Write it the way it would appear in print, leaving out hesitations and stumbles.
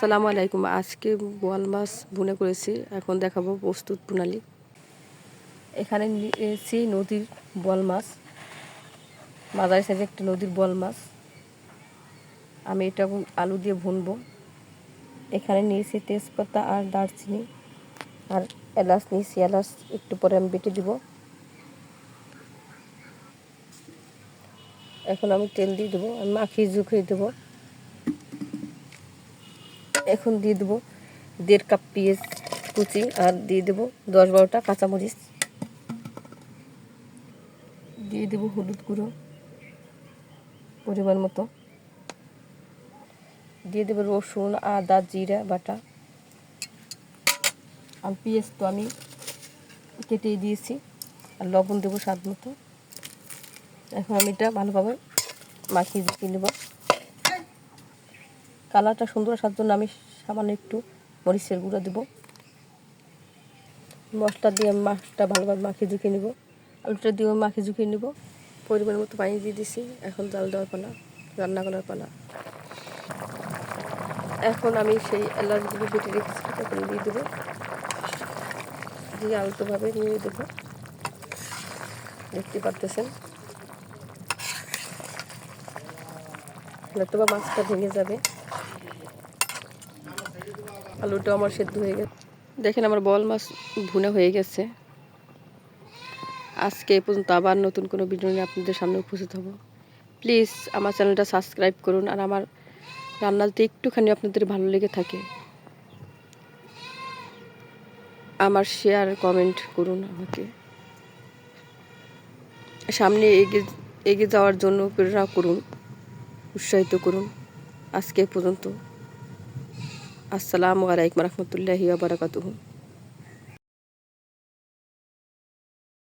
আসসালামু আলাইকুম। আজকে বোয়াল মাছ ভুনা করেছি। এখন দেখাবো প্রস্তুত প্রণালী। এখানে নিয়েছি নদীর বোয়াল মাছ, মাঝারি সাইজের একটা নদীর বোয়াল মাছ। আমি এটা আলু দিয়ে ভুনবো। এখানে নিয়েছি তেজপাতা আর দারচিনি আর এলাচ নিয়েছি। এলাচ একটু পরে আমি বেটে দিব। এখন আমি তেল দিয়ে দেবো, আমি মাখিয়ে ঝুঁকিয়ে দেবো। এখন দিয়ে দেবো 1.5 কাপ পেঁয়াজ কুচি আর দিয়ে দেবো 10-12টা কাঁচামরিচ। দিয়ে দেবো হলুদ গুঁড়ো পরিমাণ মতো। দিয়ে দেবো রসুন, আদা, জিরা বাটা। আর পেঁয়াজ তো আমি কেটেই দিয়েছি, আর লবণ দেবো স্বাদ মতো। এখন আমি এটা ভালোভাবে মাখিয়ে দিয়ে নেব। কালারটা সুন্দর আসার জন্য আমি সামান্য একটু মরিচের গুঁড়ো দেবো। মশলা দিয়ে আমি মাছটা ভালোভাবে মাখিয়ে ঝুঁকিয়ে নেব। আলুটা দিয়েও মাখিয়ে ঝুঁকিয়ে নেব। পরিমাণ মতো পানি দিয়ে দিছি। এখন জাল দেওয়ার পালা, রান্না করার পালা। এখন আমি সেই এলাচগুলো বেটে রেখেছি, এখন দিয়ে দেবো। দিয়ে আলতোভাবে নিয়ে দেবো। দেখতে পারতেছেন, হয়তো বা মাছটা ভেঙে যাবে। আলুটা আমার সেদ্ধ হয়ে গেছে। দেখেন আমার বোয়াল মাছ ভুনা হয়ে গেছে। আজকে এই পর্যন্ত, আবার নতুন কোনো ভিডিও নিয়ে আপনাদের সামনে উপস্থিত হব। প্লিজ আমার চ্যানেলটা সাবস্ক্রাইব করুন, আর আমার রান্নাতে একটুখানি আপনাদের ভালো লেগে থাকে আমার শেয়ার কমেন্ট করুন, আমাকে সামনে এগিয়ে যাওয়ার জন্য প্রেরণা করুন, উৎসাহিত করুন। আজকে পর্যন্ত। আসসালামু আলাইকুম রহমতুল্লাহি ওয়া বারাকাতুহু।